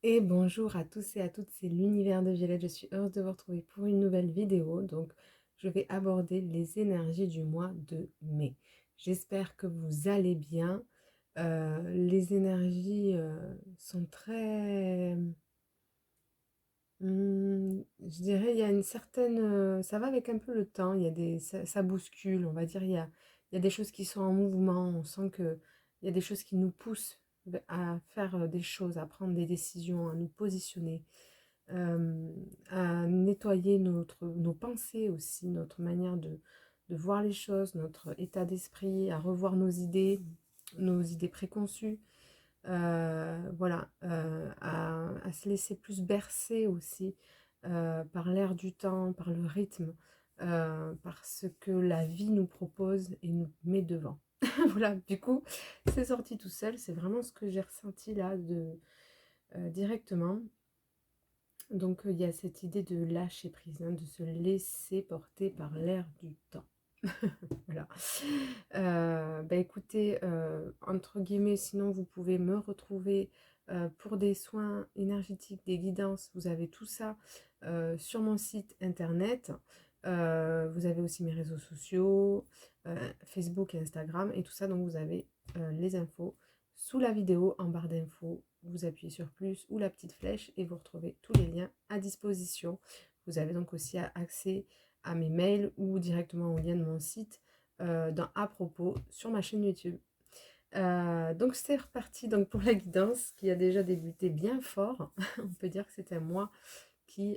Et bonjour à tous et à toutes, c'est l'univers de Violette. Je suis heureuse de vous retrouver pour une nouvelle vidéo. Donc, je vais aborder les énergies du mois de mai. J'espère que vous allez bien. Les énergies sont très... je dirais, il y a une certaine... ça va avec un peu le temps. Il y a ça bouscule, on va dire. Il y a des choses qui sont en mouvement. On sent que il y a des choses qui nous poussent à faire des choses, à prendre des décisions, à nous positionner, euh, à nettoyer nos pensées aussi, notre manière de voir les choses, notre état d'esprit, à revoir nos idées préconçues, voilà, à se laisser plus bercer aussi par l'air du temps, par le rythme, par ce que la vie nous propose et nous met devant. Voilà, du coup, c'est sorti tout seul, c'est vraiment ce que j'ai ressenti là directement. Donc il y a cette idée de lâcher prise, hein, de se laisser porter par l'air du temps. Voilà. Bah écoutez, entre guillemets, sinon vous pouvez me retrouver pour des soins énergétiques, des guidances, vous avez tout ça sur mon site internet. Vous avez aussi mes réseaux sociaux, Facebook et Instagram et tout ça, donc vous avez les infos sous la vidéo en barre d'infos. Vous appuyez sur plus ou la petite flèche et vous retrouvez tous les liens à disposition. Vous avez donc aussi accès à mes mails ou directement au lien de mon site dans à propos sur ma chaîne YouTube. Donc c'est reparti donc pour la guidance qui a déjà débuté bien fort. On peut dire que c'est un mois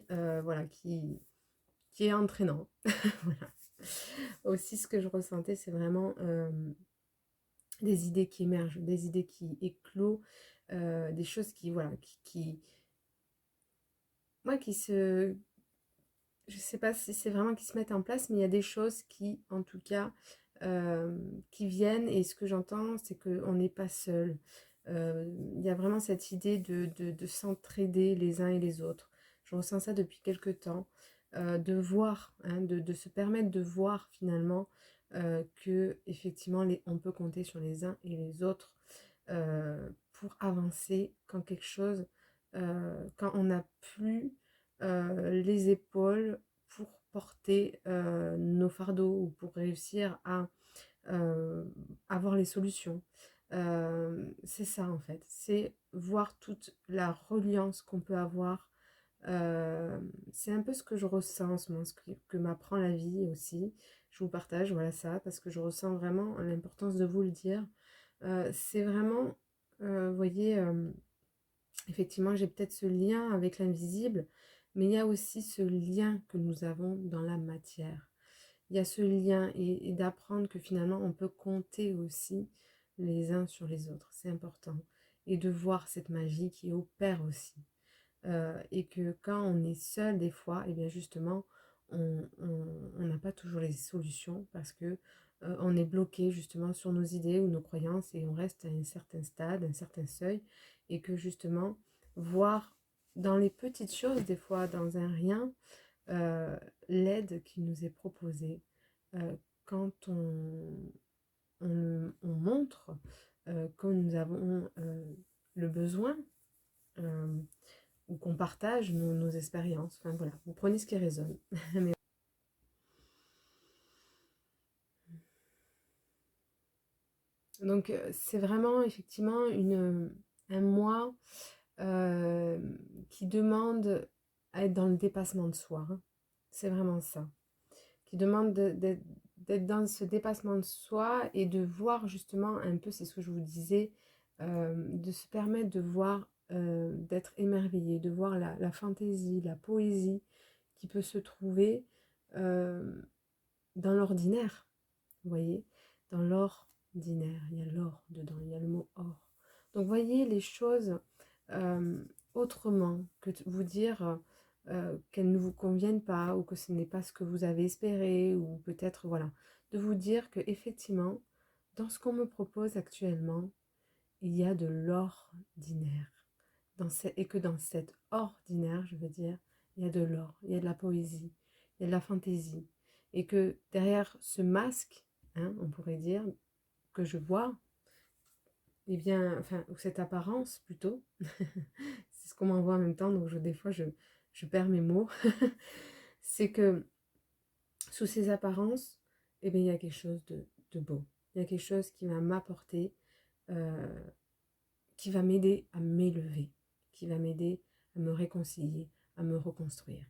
voilà, qui est entraînant. Voilà. Aussi ce que je ressentais, c'est vraiment des idées qui émergent, des idées qui éclosent, des choses qui, voilà, moi, qui se... Je sais pas si c'est vraiment qui se mettent en place, mais il y a des choses qui, en tout cas, qui viennent. Et ce que j'entends, c'est qu'on n'est pas seul. Il y a vraiment cette idée de s'entraider les uns et les autres. Je ressens ça depuis quelques temps. De voir, hein, de se permettre de voir finalement que effectivement on peut compter sur les uns et les autres pour avancer quand quelque chose, quand on n'a plus les épaules pour porter nos fardeaux ou pour réussir à euh, avoir les solutions. C'est ça en fait, c'est voir toute la reliance qu'on peut avoir. C'est un peu ce que je ressens en ce moment, ce que m'apprend la vie aussi. Je vous partage, voilà ça, parce que je ressens vraiment l'importance de vous le dire. C'est vraiment, vous voyez, effectivement, j'ai peut-être ce lien avec l'invisible, mais il y a aussi ce lien que nous avons dans la matière. Il y a ce lien et d'apprendre que finalement, on peut compter aussi les uns sur les autres. C'est important. Et de voir cette magie qui opère aussi. Et que quand on est seul, des fois, et bien justement, on n'a pas toujours les solutions parce que on est bloqué justement sur nos idées ou nos croyances et on reste à un certain stade, un certain seuil, et que justement, voir dans les petites choses, des fois dans un rien, euh, l'aide qui nous est proposée quand on montre que nous avons le besoin. euh, ou qu'on partage nos expériences. Enfin voilà, vous prenez ce qui résonne. Mais... Donc c'est vraiment effectivement un mois euh, qui demande à être dans le dépassement de soi, hein. C'est vraiment ça. Qui demande d'être dans ce dépassement de soi et de voir justement un peu, c'est ce que je vous disais, de se permettre de voir, d'être émerveillé, de voir la fantaisie, la poésie qui peut se trouver euh, dans l'ordinaire, vous voyez, dans l'ordinaire, il y a l'or dedans, il y a le mot or. Donc voyez les choses euh, autrement que de vous dire qu'elles ne vous conviennent pas ou que ce n'est pas ce que vous avez espéré ou peut-être, voilà, de vous dire que effectivement, dans ce qu'on me propose actuellement, il y a de l'ordinaire. Et que dans cet ordinaire, je veux dire, il y a de l'or, il y a de la poésie, il y a de la fantaisie. Et que derrière ce masque, hein, on pourrait dire, que je vois, eh bien, enfin, ou cette apparence plutôt, c'est ce qu'on m'envoie en même temps, donc des fois je perds mes mots. C'est que sous ces apparences, eh bien, il y a quelque chose de beau. Il y a quelque chose qui va m'apporter, euh, qui va m'aider à m'élever, qui va m'aider à me réconcilier, à me reconstruire.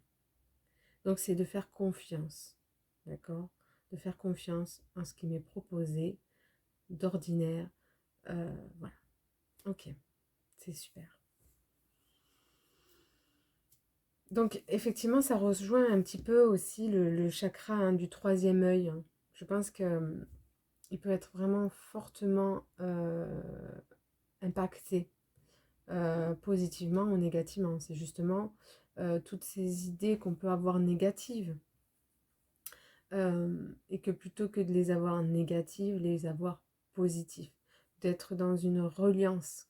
Donc c'est de faire confiance, d'accord? De faire confiance en ce qui m'est proposé d'ordinaire. Voilà, ok, c'est super. Donc effectivement, ça rejoint un petit peu aussi le chakra hein, du troisième œil. Hein. Je pense que il peut être vraiment fortement impacté positivement ou négativement. C'est justement toutes ces idées qu'on peut avoir négatives et que plutôt que de les avoir négatives, les avoir positives. D'être dans une reliance,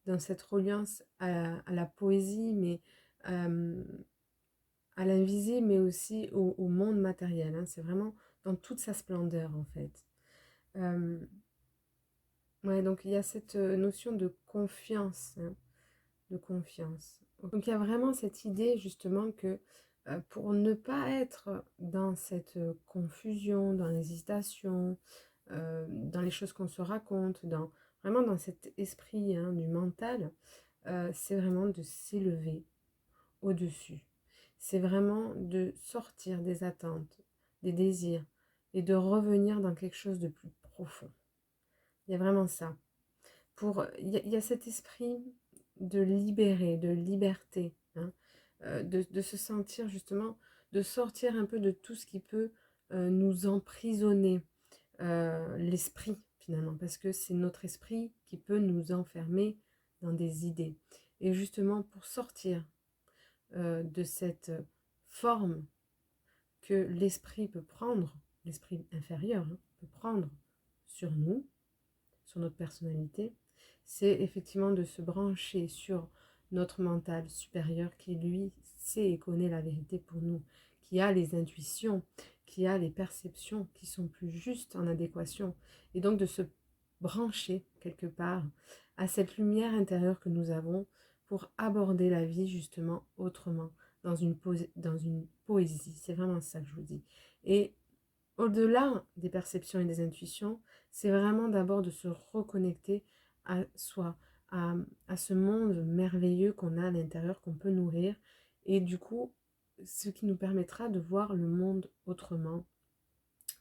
dans cette reliance à la poésie, mais euh, à l'invisible, mais aussi au monde matériel. Hein. C'est vraiment dans toute sa splendeur en fait. Euh, ouais, donc il y a cette notion de confiance, hein, de confiance. Donc il y a vraiment cette idée justement que pour ne pas être dans cette confusion, dans l'hésitation, dans les choses qu'on se raconte, vraiment dans cet esprit hein, du mental, c'est vraiment de s'élever au-dessus. C'est vraiment de sortir des attentes, des désirs et de revenir dans quelque chose de plus profond. Il y a vraiment ça. Il y a cet esprit de libérer, de liberté, hein, de se sentir justement, de sortir un peu de tout ce qui peut nous emprisonner, l'esprit finalement, parce que c'est notre esprit qui peut nous enfermer dans des idées. Et justement, pour sortir de cette forme que l'esprit peut prendre, l'esprit inférieur hein, peut prendre sur nous, sur notre personnalité, c'est effectivement de se brancher sur notre mental supérieur qui, lui, sait et connaît la vérité pour nous, qui a les intuitions, qui a les perceptions qui sont plus justes en adéquation. Et donc de se brancher quelque part à cette lumière intérieure que nous avons pour aborder la vie justement autrement, dans une poésie. C'est vraiment ça que je vous dis. Et au-delà des perceptions et des intuitions, c'est vraiment d'abord de se reconnecter à soi, à, à ce monde merveilleux qu'on a à l'intérieur, qu'on peut nourrir, et du coup, ce qui nous permettra de voir le monde autrement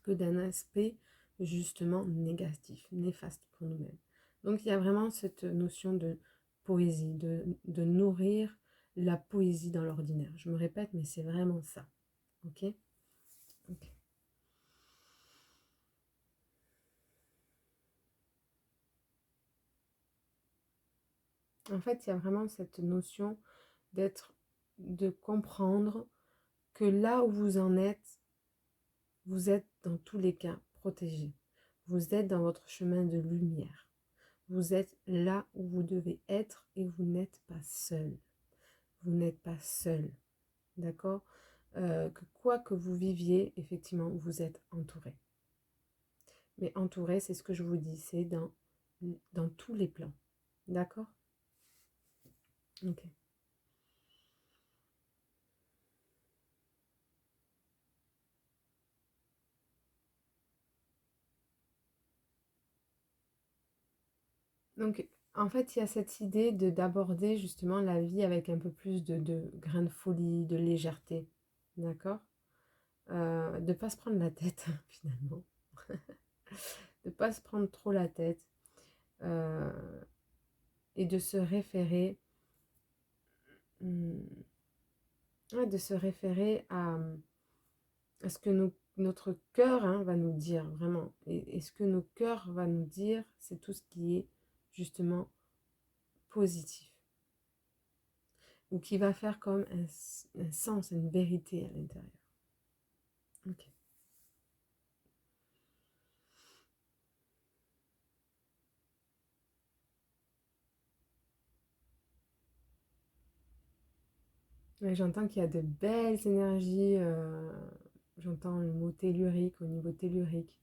que d'un aspect justement négatif, néfaste pour nous-mêmes. Donc il y a vraiment cette notion de poésie, de nourrir la poésie dans l'ordinaire. Je me répète, mais c'est vraiment ça. Ok? Ok. En fait, il y a vraiment cette notion de comprendre que là où vous en êtes, vous êtes dans tous les cas protégé. Vous êtes dans votre chemin de lumière. Vous êtes là où vous devez être et vous n'êtes pas seul. Vous n'êtes pas seul. D'accord que quoi que vous viviez, effectivement, vous êtes entouré. Mais entouré, c'est ce que je vous dis, c'est dans tous les plans. D'accord? Ok. Donc, en fait, il y a cette idée d'aborder justement la vie avec un peu plus de grain de folie, de légèreté. D'accord de ne pas se prendre la tête, finalement. De ne pas se prendre trop la tête. euh, et de se référer... ouais, de se référer à ce que notre cœur hein, va nous dire, vraiment. Et ce que nos cœurs va nous dire, c'est tout ce qui est justement positif. Ou qui va faire comme un sens, une vérité à l'intérieur. Ok. Ouais, j'entends qu'il y a de belles énergies. J'entends le mot tellurique au niveau tellurique.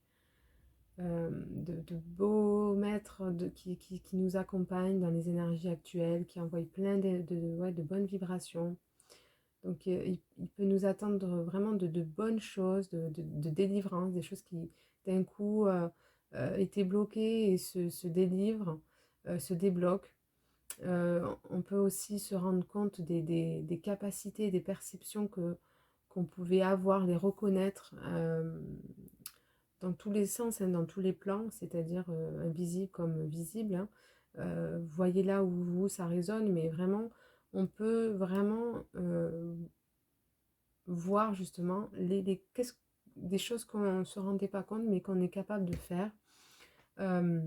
de beaux maîtres qui nous accompagnent dans les énergies actuelles, qui envoient plein ouais, de bonnes vibrations. Donc il peut nous attendre vraiment de bonnes choses, de délivrance, des choses qui d'un coup étaient bloquées et se délivrent, se débloquent. On peut aussi se rendre compte des capacités, des perceptions qu'on pouvait avoir, les reconnaître dans tous les sens, hein, dans tous les plans, c'est-à-dire invisible comme visible. Hein. Voyez là où vous, ça résonne, mais vraiment, on peut vraiment voir justement des choses qu'on ne se rendait pas compte, mais qu'on est capable de faire. Euh,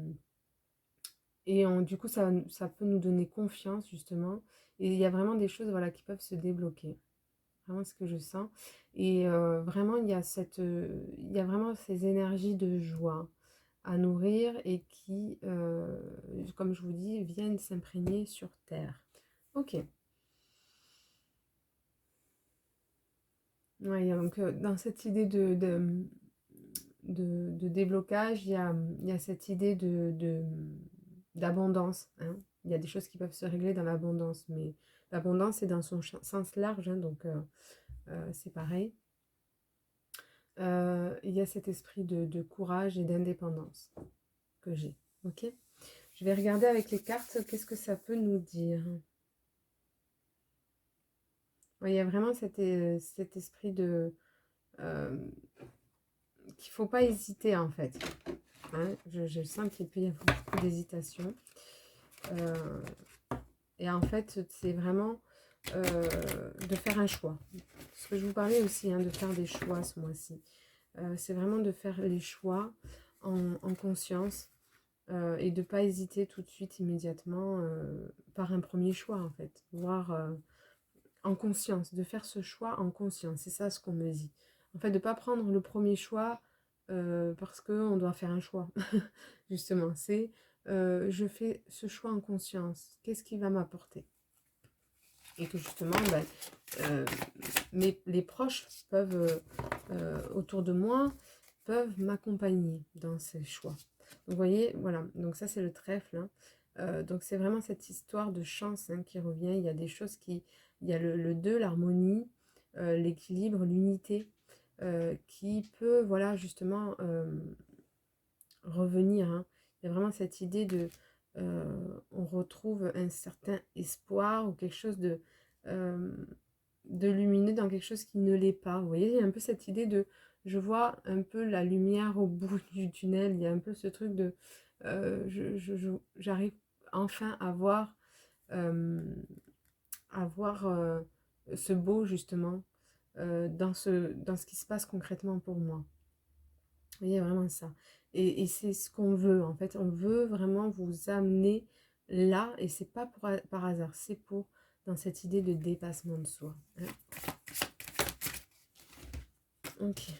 du coup, ça peut nous donner confiance, justement. Et il y a vraiment des choses voilà, qui peuvent se débloquer. Vraiment ce que je sens. Et vraiment, il y a vraiment ces énergies de joie à nourrir et qui, comme je vous dis, viennent s'imprégner sur Terre. Ok. Ouais, donc, dans cette idée de déblocage, il y a cette idée d'abondance. Hein. Il y a des choses qui peuvent se régler dans l'abondance, mais l'abondance c'est dans son sens large, hein, donc c'est pareil. Il y a cet esprit de courage et d'indépendance que j'ai. Ok. Je vais regarder avec les cartes qu'est-ce que ça peut nous dire. Ouais, il y a vraiment cet esprit euh, qu'il ne faut pas hésiter en fait. Hein, je sens qu'il peut y avoir beaucoup d'hésitation. Euh, et en fait, c'est vraiment de faire un choix. Ce que je vous parlais aussi, hein, de faire des choix ce mois-ci. C'est vraiment de faire les choix en conscience et de ne pas hésiter tout de suite, immédiatement, par un premier choix en fait. Voire en conscience, de faire ce choix en conscience. C'est ça ce qu'on me dit. En fait, de ne pas prendre le premier choix parce qu'on doit faire un choix. Justement, c'est je fais ce choix en conscience. Qu'est-ce qui va m'apporter? Et que justement, ben, les proches peuvent, autour de moi, peuvent m'accompagner dans ces choix. Donc, vous voyez, voilà. Donc ça, c'est le trèfle. Hein. Donc c'est vraiment cette histoire de chance hein, qui revient. Il y a des choses qui... Il y a le 2, l'harmonie, l'équilibre, l'unité, qui peut, voilà, justement, revenir. Hein. Il y a vraiment cette idée de... on retrouve un certain espoir ou quelque chose euh, de lumineux dans quelque chose qui ne l'est pas. Vous voyez, il y a un peu cette idée de... Je vois un peu la lumière au bout du tunnel. Il y a un peu ce truc de... j'arrive enfin euh, à voir ce beau, justement, dans ce qui se passe concrètement pour moi. Il y a vraiment ça. Et c'est ce qu'on veut, en fait. On veut vraiment vous amener là, et c'est pas par hasard, c'est pour dans cette idée de dépassement de soi. Hein. Ok.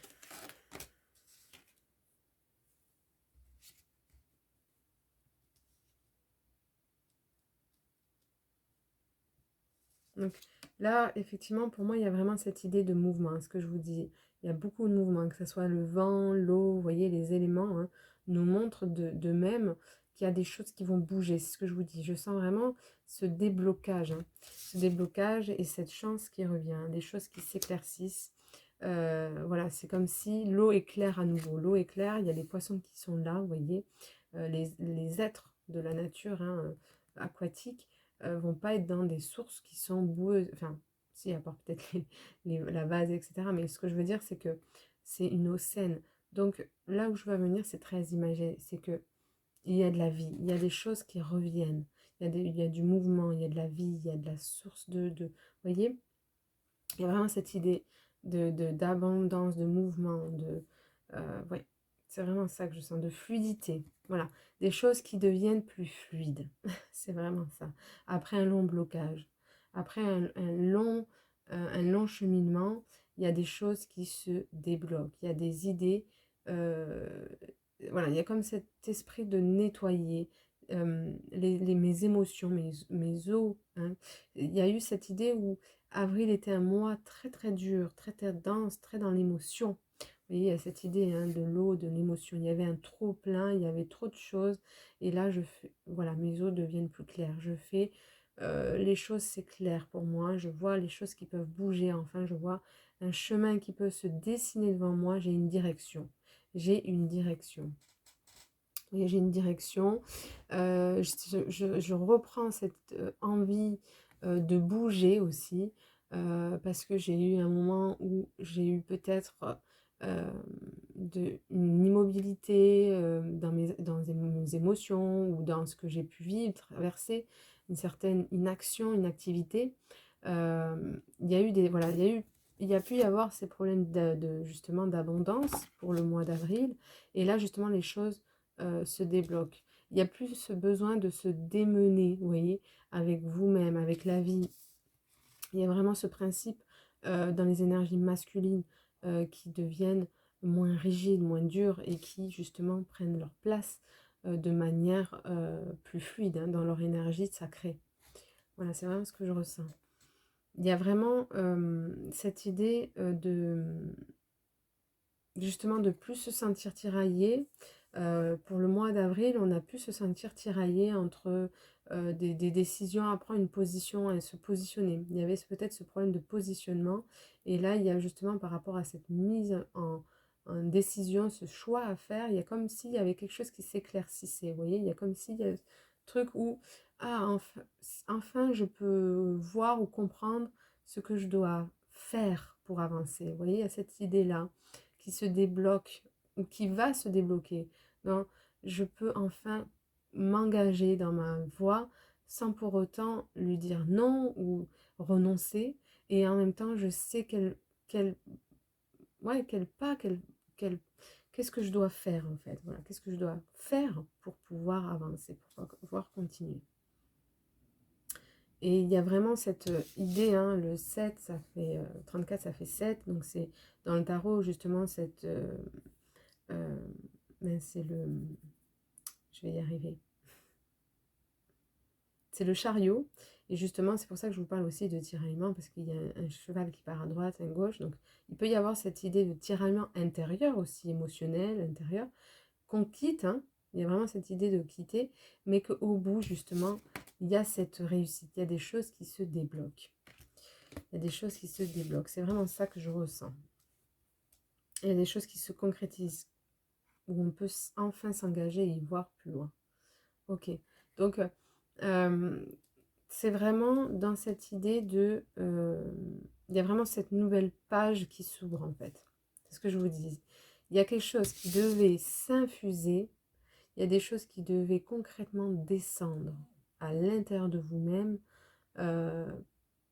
Donc là, effectivement, pour moi, il y a vraiment cette idée de mouvement, hein, ce que je vous dis. Il y a beaucoup de mouvements, que ce soit le vent, l'eau, vous voyez, les éléments hein, nous montrent de même qu'il y a des choses qui vont bouger. C'est ce que je vous dis. Je sens vraiment ce déblocage, hein, ce déblocage et cette chance qui revient, des choses qui s'éclaircissent. Voilà, c'est comme si l'eau éclaire à nouveau. L'eau éclaire, il y a les poissons qui sont là, vous voyez, les êtres de la nature hein, aquatique vont pas être dans des sources qui sont boueuses. Enfin, si, à part peut-être la vase, etc. Mais ce que je veux dire, c'est que c'est une eau saine. Donc là où je veux venir, c'est très imagé. C'est que il y a de la vie, il y a des choses qui reviennent. Il y a du mouvement, il y a de la vie, il y a de la source Vous voyez, il y a vraiment cette idée d'abondance, de mouvement, ouais, c'est vraiment ça que je sens, de fluidité. Voilà, des choses qui deviennent plus fluides. C'est vraiment ça. Après un long blocage, après un long cheminement, il y a des choses qui se débloquent. Il y a des idées. euh, voilà, il y a comme cet esprit de nettoyer mes émotions, mes os. Hein. Il y a eu cette idée où avril était un mois très très dur, très très dense, très dans l'émotion. Vous Vous voyez, il y a cette idée hein, de l'eau, de l'émotion. Il y avait un trop plein, il y avait trop de choses. Et là, je fais, voilà, mes eaux deviennent plus claires. Je fais les choses, c'est clair pour moi. Je vois les choses qui peuvent bouger. Enfin, je vois un chemin qui peut se dessiner devant moi. J'ai une direction. J'ai une direction. Et j'ai une direction. Je reprends cette envie de bouger aussi, parce que j'ai eu un moment où j'ai eu peut-être une immobilité dans mes émotions ou dans ce que j'ai pu vivre, traverser une certaine inaction, inactivité. Il y a eu voilà, il y a pu y avoir ces problèmes justement d'abondance pour le mois d'avril. Et là, justement, les choses se débloque. Il n'y a plus ce besoin de se démener, vous voyez, avec vous-même, avec la vie. Il y a vraiment ce principe dans les énergies masculines qui deviennent moins rigides, moins dures et qui justement prennent leur place de manière plus fluide hein, dans leur énergie sacrée. Voilà, c'est vraiment ce que je ressens. Il y a vraiment cette idée de justement de plus se sentir tiraillé. Pour le mois d'avril, on a pu se sentir tiraillé entre des décisions à prendre, une position et se positionner. Il y avait peut-être ce problème de positionnement. Et là, il y a justement par rapport à cette mise en décision, ce choix à faire, il y a comme s'il y avait quelque chose qui s'éclaircissait. Vous voyez, il y a comme s'il y a ce truc où, ah, enfin, je peux voir ou comprendre ce que je dois faire pour avancer. Vous voyez, il y a cette idée-là qui se débloque ou qui va se débloquer. Donc, je peux enfin m'engager dans ma voie sans pour autant lui dire non ou renoncer. Et en même temps, je sais quel pas, qu'est-ce que je dois faire en fait. Voilà, qu'est-ce que je dois faire pour pouvoir avancer, pour pouvoir continuer. Et il y a vraiment cette idée, hein, le 7, ça fait 34, ça fait 7, donc c'est dans le tarot justement cette... c'est le... Je vais y arriver. C'est le chariot, et justement c'est pour ça que je vous parle aussi de tiraillement, parce qu'il y a un cheval qui part à droite, à gauche, donc il peut y avoir cette idée de tiraillement intérieur aussi, émotionnel, intérieur, qu'on quitte, hein, il y a vraiment cette idée de quitter, mais qu'au bout justement, il y a cette réussite, il y a des choses qui se débloquent. Il y a des choses qui se débloquent. C'est vraiment ça que je ressens. Il y a des choses qui se concrétisent, où on peut enfin s'engager et y voir plus loin. Ok. Donc, c'est vraiment dans cette idée de... il y a vraiment cette nouvelle page qui s'ouvre, en fait. C'est ce que je vous dis. Il y a quelque chose qui devait s'infuser. Il y a des choses qui devaient concrètement descendre à l'intérieur de vous-même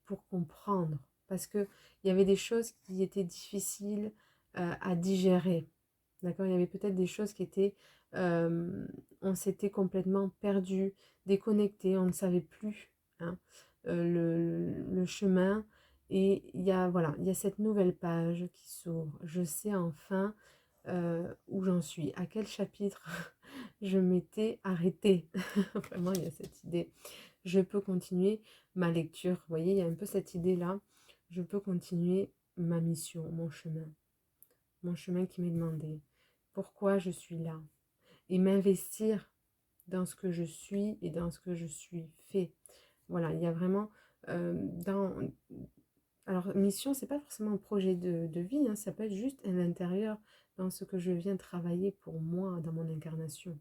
pour comprendre. Parce qu'il y avait des choses qui étaient difficiles à digérer. D'accord? Il y avait peut-être des choses qui étaient... on s'était complètement perdu, déconnecté, on ne savait plus hein, le chemin. Et il y a, voilà, il y a cette nouvelle page qui s'ouvre. Je sais enfin où j'en suis, à quel chapitre je m'étais arrêtée. Vraiment, il y a cette idée. Je peux continuer ma lecture. Vous voyez, il y a un peu cette idée-là. Je peux continuer ma mission, mon chemin qui m'est demandé. Pourquoi je suis là? Et m'investir dans ce que je suis et dans ce que je suis fait. Voilà, il y a vraiment dans... Alors, mission, c'est pas forcément un projet de vie, hein, ça peut être juste à l'intérieur, dans ce que je viens travailler pour moi, dans mon incarnation.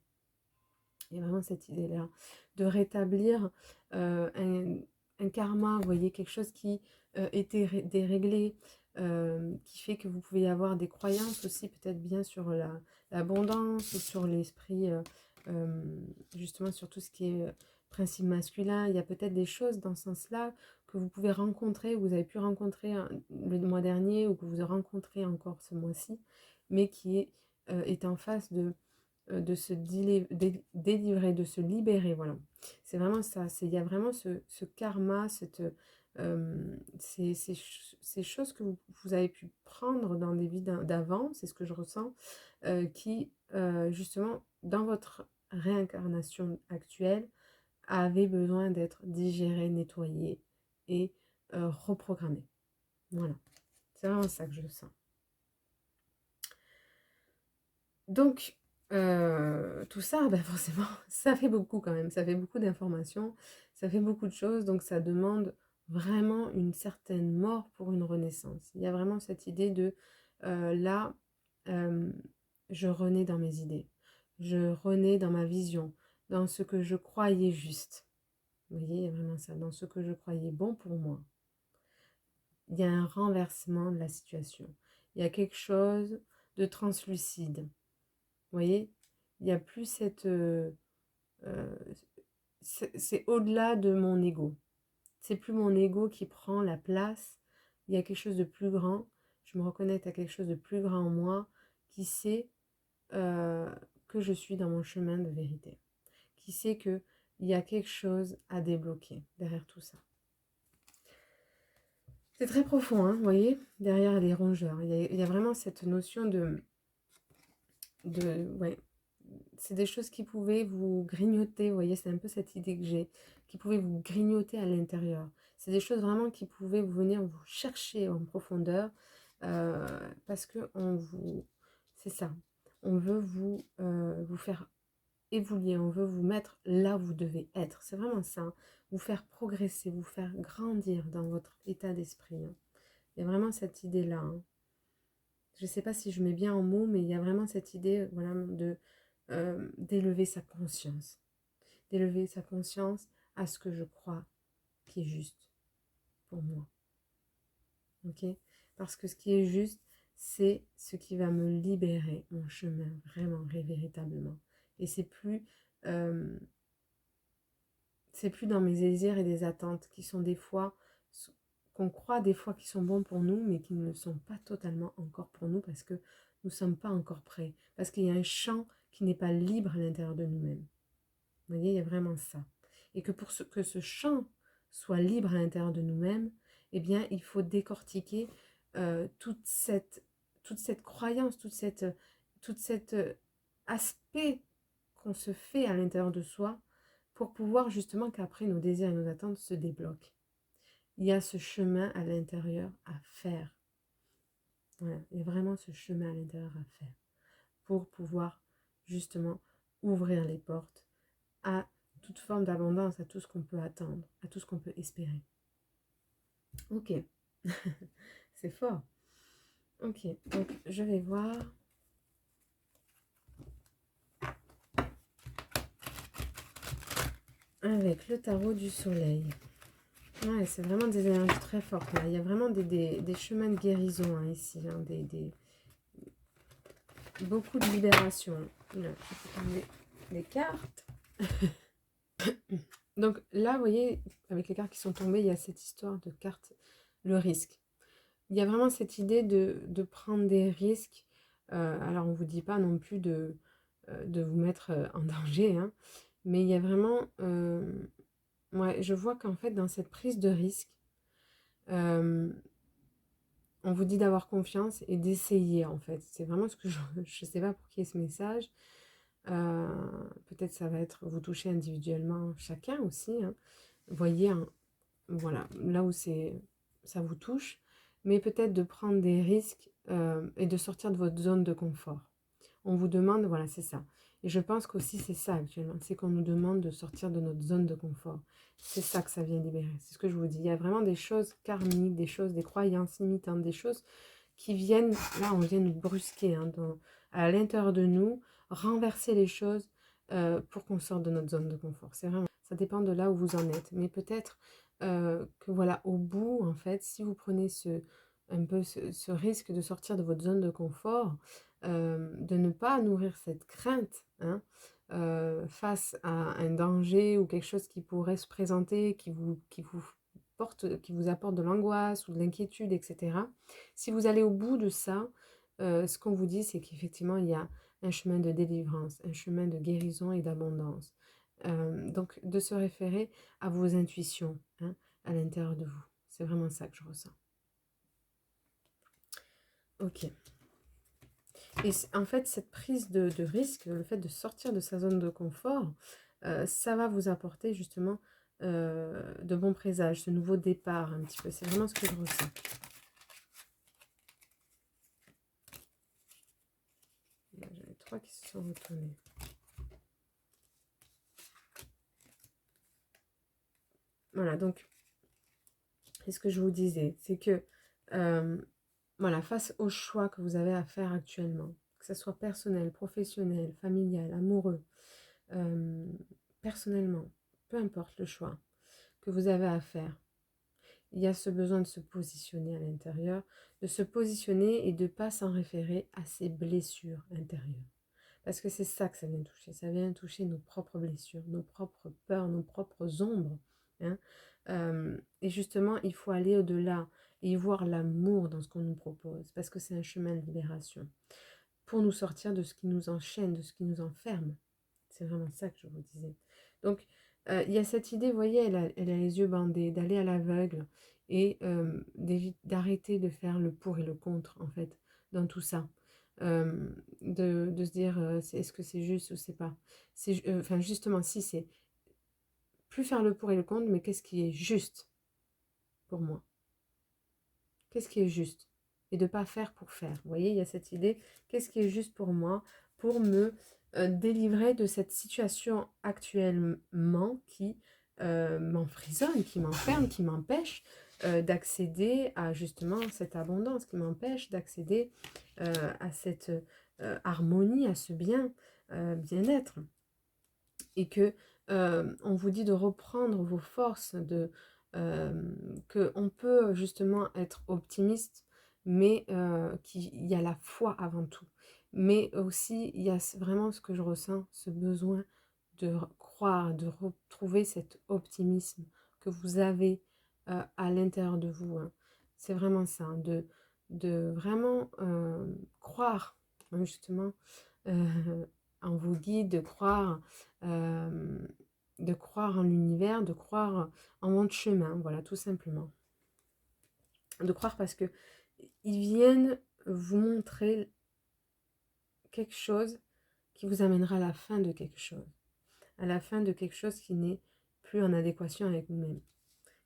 Il y a vraiment cette idée-là de rétablir un karma, vous voyez, quelque chose qui était déréglé, qui fait que vous pouvez avoir des croyances aussi peut-être bien sur l'abondance ou sur l'esprit, justement sur tout ce qui est principe masculin. Il y a peut-être des choses dans ce sens-là que vous pouvez rencontrer, vous avez pu rencontrer le mois dernier ou que vous rencontrez encore ce mois-ci, mais qui est en face de se délivrer, de se libérer, voilà. C'est vraiment ça, il y a vraiment ce karma, ces choses que vous avez pu prendre dans des vies d'avant, c'est ce que je ressens, qui, justement, dans votre réincarnation actuelle, avaient besoin d'être digérées, nettoyées et reprogrammées. Voilà, c'est vraiment ça que je sens. Donc, tout ça, bah, forcément, ça fait beaucoup quand même. Ça fait beaucoup d'informations, ça fait beaucoup de choses, donc ça demande vraiment une certaine mort pour une renaissance. Il y a vraiment cette idée de, là, hem, je renais dans mes idées. Je renais dans ma vision, dans ce que je croyais juste. Vous voyez, il y a vraiment ça, dans ce que je croyais bon pour moi. Il y a un renversement de la situation. Il y a quelque chose de translucide. Vous voyez? Il y a plus cette, heu, c'est au-delà de mon ego. C'est plus mon ego qui prend la place. Il y a quelque chose de plus grand. Je me reconnecte à quelque chose de plus grand en moi qui sait, heu, que je suis dans mon chemin de vérité. Qui sait qu'il y a quelque chose à débloquer derrière tout ça. C'est très profond, hein, vous voyez? Derrière les rongeurs. Il y a vraiment cette notion ouais, c'est des choses qui pouvaient vous grignoter, vous voyez, c'est un peu cette idée que j'ai, qui pouvaient vous grignoter à l'intérieur. C'est des choses vraiment qui pouvaient vous venir vous chercher en profondeur, euh, parce que c'est ça, on veut vous faire évoluer, on veut vous mettre là où vous devez être. C'est vraiment ça, hein. Vous faire progresser, vous faire grandir dans votre état d'esprit, hein. Il y a vraiment cette idée-là, hein. Je ne sais pas si je mets bien en mots, mais il y a vraiment cette idée, voilà, d'élever sa conscience. D'élever sa conscience à ce que je crois qui est juste pour moi. Ok? Parce que ce qui est juste, c'est ce qui va me libérer mon chemin, vraiment, véritablement. Et euh, c'est plus dans mes désirs et des attentes qui sont des fois, qu'on croit des fois qui sont bons pour nous, mais qui ne le sont pas totalement encore pour nous parce que nous ne sommes pas encore prêts. Parce qu'il y a un champ qui n'est pas libre à l'intérieur de nous-mêmes. Vous voyez, il y a vraiment ça. Et que pour que ce champ soit libre à l'intérieur de nous-mêmes, eh bien, il faut décortiquer toute cette croyance, toute cette aspect qu'on se fait à l'intérieur de soi pour pouvoir justement qu'après nos désirs et nos attentes se débloquent. Il y a ce chemin à l'intérieur à faire. Voilà, il y a vraiment ce chemin à l'intérieur à faire pour pouvoir justement ouvrir les portes à toute forme d'abondance, à tout ce qu'on peut attendre, à tout ce qu'on peut espérer. Ok, c'est fort. Ok, donc je vais voir. Avec le tarot du soleil. Ouais, c'est vraiment des énergies très fortes. Là. Il y a vraiment des chemins de guérison hein, ici. Hein, beaucoup de libération. Là, je peux prendre les cartes. Donc là, vous voyez, avec les cartes qui sont tombées, il y a cette histoire de cartes, le risque. Il y a vraiment cette idée de prendre des risques. Alors, on ne vous dit pas non plus de vous mettre en danger, hein, mais il y a vraiment... ouais, je vois qu'en fait, dans cette prise de risque, on vous dit d'avoir confiance et d'essayer, en fait. C'est vraiment ce que je ne sais pas pour qui est ce message. Peut-être ça va être vous toucher individuellement chacun aussi, hein. Voyez, hein, voilà, là où ça vous touche, mais peut-être de prendre des risques et de sortir de votre zone de confort. On vous demande, voilà, c'est ça. Et je pense qu'aussi c'est ça actuellement, c'est qu'on nous demande de sortir de notre zone de confort. C'est ça que ça vient libérer, c'est ce que je vous dis. Il y a vraiment des choses karmiques, des croyances limitantes, des choses qui viennent, là on vient nous brusquer hein, à l'intérieur de nous, renverser les choses pour qu'on sorte de notre zone de confort. C'est vraiment, ça dépend de là où vous en êtes. Mais peut-être que voilà, au bout, en fait, si vous prenez un peu ce risque de sortir de votre zone de confort, de ne pas nourrir cette crainte hein, face à un danger ou quelque chose qui pourrait se présenter, qui vous apporte de l'angoisse ou de l'inquiétude, etc. Si vous allez au bout de ça, ce qu'on vous dit, c'est qu'effectivement, il y a un chemin de délivrance, un chemin de guérison et d'abondance. Donc, de se référer à vos intuitions hein, à l'intérieur de vous. C'est vraiment ça que je ressens. Ok. Et en fait, cette prise de risque, le fait de sortir de sa zone de confort, ça va vous apporter justement de bons présages, ce nouveau départ un petit peu. C'est vraiment ce que je ressens. Là, j'avais 3 qui se sont retournés. Voilà, donc, c'est ce que je vous disais, c'est que, voilà, face au choix que vous avez à faire actuellement, que ce soit personnel, professionnel, familial, amoureux, personnellement, peu importe le choix que vous avez à faire, il y a ce besoin de se positionner à l'intérieur, de se positionner et de ne pas s'en référer à ses blessures intérieures. Parce que c'est ça que ça vient toucher. Ça vient toucher nos propres blessures, nos propres peurs, nos propres ombres. Hein. Et justement, il faut aller au-delà et voir l'amour dans ce qu'on nous propose. Parce que c'est un chemin de libération. Pour nous sortir de ce qui nous enchaîne, de ce qui nous enferme. C'est vraiment ça que je vous disais. Donc, il y a cette idée, vous voyez, elle a les yeux bandés, d'aller à l'aveugle et d'arrêter de faire le pour et le contre, en fait, dans tout ça. De se dire, est-ce que c'est juste ou c'est pas. Enfin, justement, si c'est plus faire le pour et le contre, mais qu'est-ce qui est juste pour moi? Qu'est-ce qui est juste? Et de ne pas faire pour faire. Vous voyez, il y a cette idée, qu'est-ce qui est juste pour moi, pour me délivrer de cette situation actuellement qui m'emprisonne, qui m'enferme, qui m'empêche d'accéder à justement cette abondance, qui m'empêche d'accéder à cette harmonie, à ce bien-être. Et que on vous dit de reprendre vos forces, qu'on peut justement être optimiste, mais qu'il y a la foi avant tout. Mais aussi, il y a vraiment ce que je ressens, ce besoin de croire, de retrouver cet optimisme que vous avez à l'intérieur de vous. Hein. C'est vraiment ça, hein, de vraiment croire, hein, justement, en vos guides, de croire en l'univers, de croire en votre chemin, voilà, tout simplement. De croire parce que ils viennent vous montrer quelque chose qui vous amènera à la fin de quelque chose. À la fin de quelque chose qui n'est plus en adéquation avec vous-même.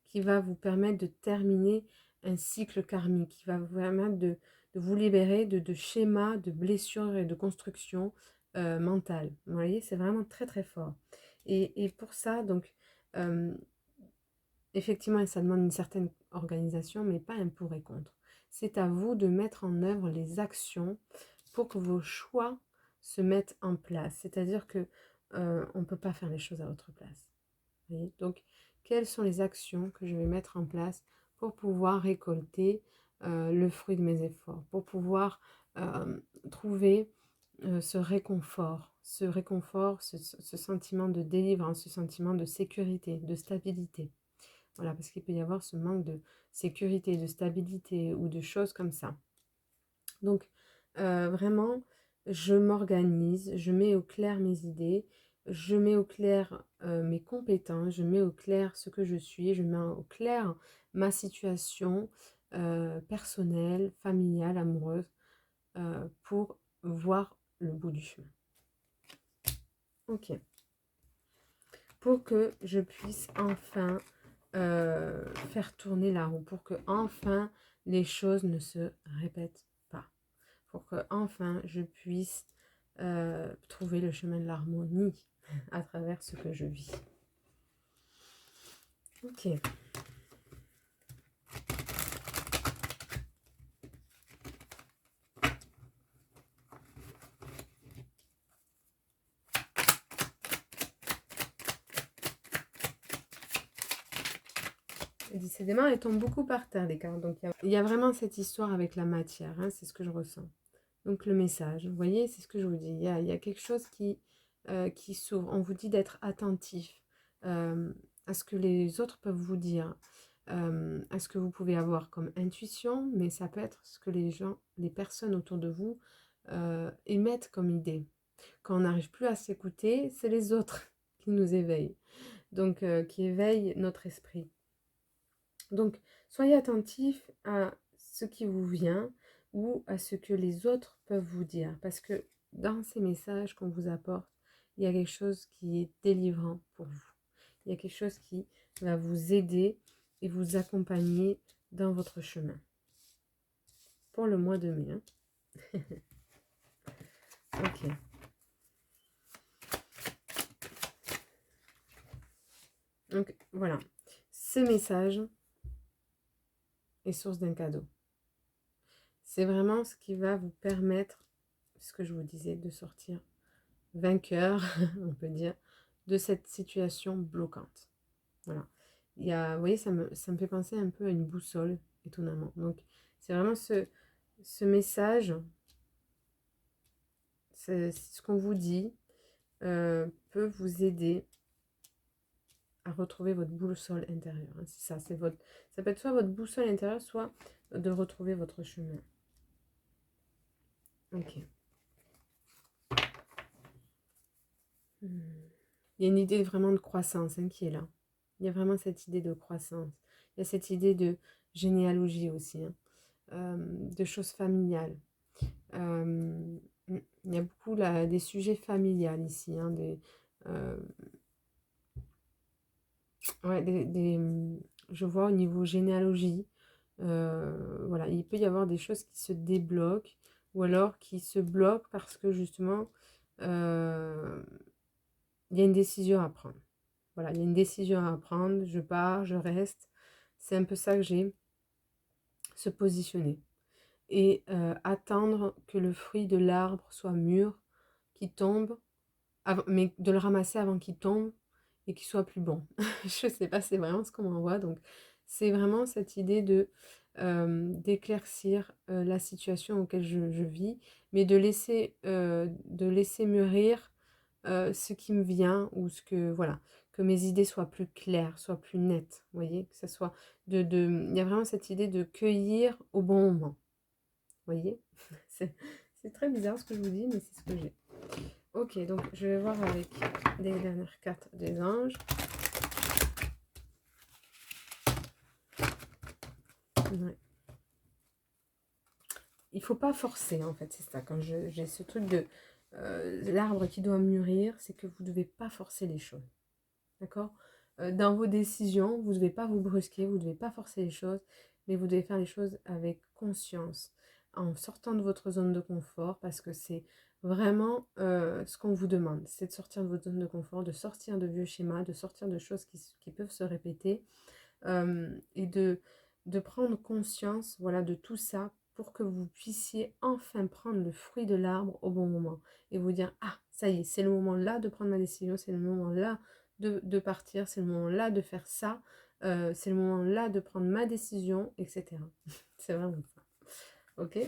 Qui va vous permettre de terminer un cycle karmique. Qui va vous permettre de vous libérer de schémas, de blessures et de constructions mentales. Vous voyez, c'est vraiment très très fort. Et pour ça, donc, effectivement, ça demande une certaine organisation, mais pas un pour et contre. C'est à vous de mettre en œuvre les actions pour que vos choix se mettent en place. C'est-à-dire que on ne peut pas faire les choses à votre place. Vous voyez. Donc, quelles sont les actions que je vais mettre en place pour pouvoir récolter le fruit de mes efforts, pour pouvoir trouver ce réconfort, ce sentiment de délivrance, ce sentiment de sécurité, de stabilité. Voilà, parce qu'il peut y avoir ce manque de sécurité, de stabilité ou de choses comme ça. Donc, vraiment, je m'organise, je mets au clair mes idées, je mets au clair mes compétences, je mets au clair ce que je suis, je mets au clair ma situation personnelle, familiale, amoureuse, pour voir le bout du chemin. Ok. Pour que je puisse enfin faire tourner la roue, pour que enfin les choses ne se répètent pas, pour que enfin je puisse trouver le chemin de l'harmonie à travers ce que je vis. Ok. Décidément, elles tombent beaucoup par terre, les cartes. Donc, il y a vraiment cette histoire avec la matière. Hein, c'est ce que je ressens. Donc, le message. Vous voyez, c'est ce que je vous dis. Il y a quelque chose qui s'ouvre. On vous dit d'être attentif à ce que les autres peuvent vous dire, à ce que vous pouvez avoir comme intuition, mais ça peut être ce que les personnes autour de vous émettent comme idée. Quand on n'arrive plus à s'écouter, c'est les autres qui nous éveillent. Donc, qui éveillent notre esprit. Donc, soyez attentifs à ce qui vous vient ou à ce que les autres peuvent vous dire. Parce que dans ces messages qu'on vous apporte, il y a quelque chose qui est délivrant pour vous. Il y a quelque chose qui va vous aider et vous accompagner dans votre chemin. Pour le mois de mai. Hein. Ok. Donc voilà, ce message est source d'un cadeau. C'est vraiment ce qui va vous permettre, ce que je vous disais, de sortir vainqueur, on peut dire, de cette situation bloquante. Voilà. Vous voyez, ça me fait penser un peu à une boussole, étonnamment. Donc, c'est vraiment ce message, c'est ce qu'on vous dit, peut vous aider à retrouver votre boussole intérieure. Hein. C'est ça, ça peut être soit votre boussole intérieure, soit de retrouver votre chemin. Ok. Il y a une idée vraiment de croissance hein, qui est là. Il y a vraiment cette idée de croissance. Il y a cette idée de généalogie aussi, hein, de choses familiales. Il y a beaucoup là, des sujets familiales ici, hein, ouais, je vois au niveau généalogie, voilà, il peut y avoir des choses qui se débloquent ou alors qui se bloquent parce que justement, il y a une décision à prendre. Voilà, il y a une décision à prendre, je pars, je reste. C'est un peu ça que j'ai, se positionner. Et attendre que le fruit de l'arbre soit mûr, qu'il tombe, mais de le ramasser avant qu'il tombe et qu'il soit plus bon. Je sais pas, c'est vraiment ce qu'on m'envoie. Donc, c'est vraiment cette idée de d'éclaircir la situation auquel je vis, mais de laisser mûrir ce qui me vient ou ce que, voilà, que mes idées soient plus claires, soient plus nettes, vous voyez, que ça soit il y a vraiment cette idée de cueillir au bon moment, vous voyez. C'est très bizarre ce que je vous dis, mais c'est ce que j'ai. Ok, donc je vais voir avec les dernières cartes des anges. Ouais. Il faut pas forcer, en fait, c'est ça. Quand j'ai ce truc de l'arbre qui doit mûrir, c'est que vous ne devez pas forcer les choses. D'accord? Dans vos décisions, vous ne devez pas vous brusquer, vous ne devez pas forcer les choses, mais vous devez faire les choses avec conscience, en sortant de votre zone de confort, parce que c'est vraiment ce qu'on vous demande, c'est de sortir de votre zone de confort, de sortir de vieux schémas, de sortir de choses qui peuvent se répéter, et de prendre conscience, voilà, de tout ça pour que vous puissiez enfin prendre le fruit de l'arbre au bon moment et vous dire, ah, ça y est, c'est le moment là de prendre ma décision, c'est le moment là de partir, c'est le moment là de faire ça, c'est le moment là de prendre ma décision, etc. C'est vraiment ça. Ok?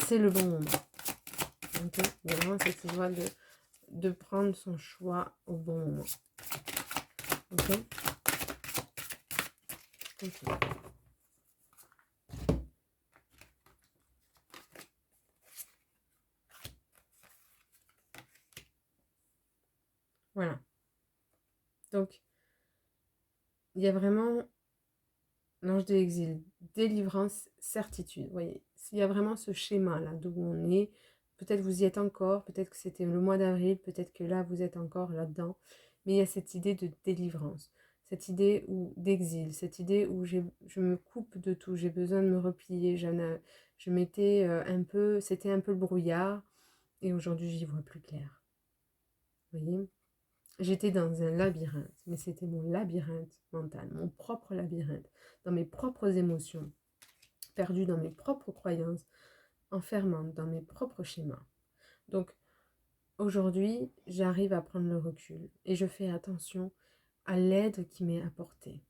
C'est le bon moment. Ok? Il y a vraiment cette joie de prendre son choix au bon moment. Ok? Ok. Voilà. Donc, il y a vraiment l'ange de l'exil, délivrance, certitude. Vous voyez, il y a vraiment ce schéma-là d'où on est. Peut-être vous y êtes encore, peut-être que c'était le mois d'avril, peut-être que là vous êtes encore là-dedans. Mais il y a cette idée de délivrance, cette idée d'exil, cette idée où je me coupe de tout, j'ai besoin de me replier. Je m'étais c'était un peu le brouillard et aujourd'hui j'y vois plus clair. Vous voyez? J'étais dans un labyrinthe, mais c'était mon labyrinthe mental, mon propre labyrinthe, dans mes propres émotions, perdue dans mes propres croyances, enfermante dans mes propres schémas. Donc aujourd'hui, j'arrive à prendre le recul et je fais attention à l'aide qui m'est apportée,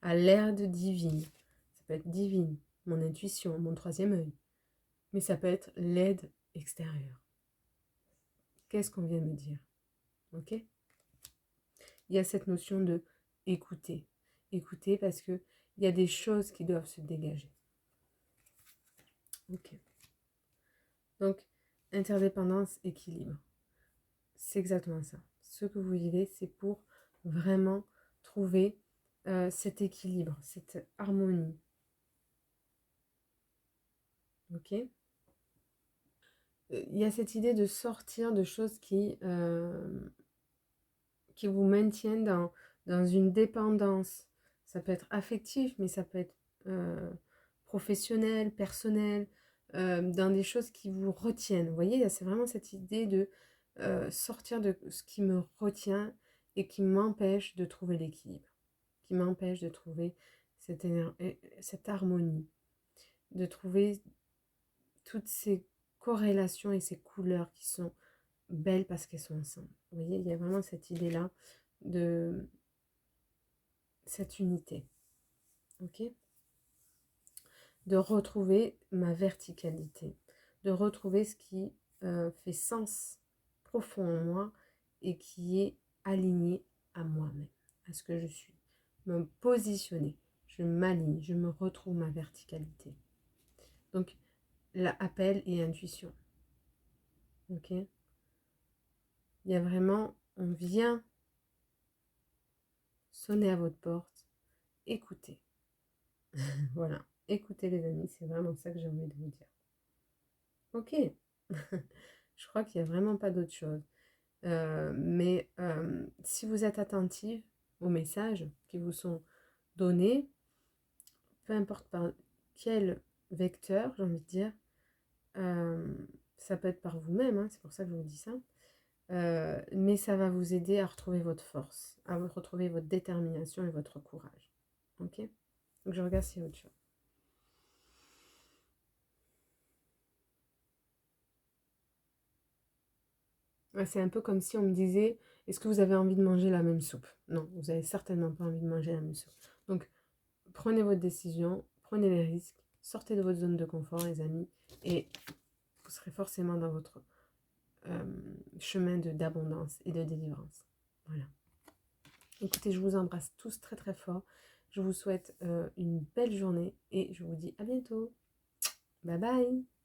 à l'aide divine. Ça peut être divine, mon intuition, mon troisième œil, mais ça peut être l'aide extérieure. Qu'est-ce qu'on vient de me dire? Ok? Il y a cette notion de écouter. Écouter parce que il y a des choses qui doivent se dégager. Ok. Donc, interdépendance, équilibre. C'est exactement ça. Ce que vous vivez, c'est pour vraiment trouver cet équilibre, cette harmonie. Ok. Il y a cette idée de sortir de choses qui vous maintiennent dans une dépendance. Ça peut être affectif, mais ça peut être professionnel, personnel, dans des choses qui vous retiennent. Vous voyez, c'est vraiment cette idée de sortir de ce qui me retient et qui m'empêche de trouver l'équilibre, qui m'empêche de trouver cette harmonie, de trouver toutes ces corrélations et ces couleurs qui sont belles parce qu'elles sont ensemble. Vous voyez, il y a vraiment cette idée-là de cette unité, ok? De retrouver ma verticalité, de retrouver ce qui fait sens profond en moi et qui est aligné à moi-même, à ce que je suis. Me positionner, je m'aligne, je me retrouve ma verticalité. Donc, appel et intuition. Ok? Il y a vraiment, on vient sonner à votre porte, écoutez. Voilà, écoutez les amis, c'est vraiment ça que j'ai envie de vous dire. Ok, je crois qu'il n'y a vraiment pas d'autre chose. Mais si vous êtes attentive aux messages qui vous sont donnés, peu importe par quel vecteur, j'ai envie de dire, ça peut être par vous-même, hein, c'est pour ça que je vous dis ça, mais ça va vous aider à retrouver votre force, à retrouver votre détermination et votre courage. Ok? Donc je regarde s'il y a autre chose. C'est un peu comme si on me disait, est-ce que vous avez envie de manger la même soupe? Non, vous n'avez certainement pas envie de manger la même soupe. Donc, prenez votre décision, prenez les risques, sortez de votre zone de confort, les amis, et vous serez forcément dans votre chemin d'abondance et de délivrance. Voilà. Écoutez, je vous embrasse tous très très fort. Je vous souhaite une belle journée et je vous dis à bientôt. Bye bye.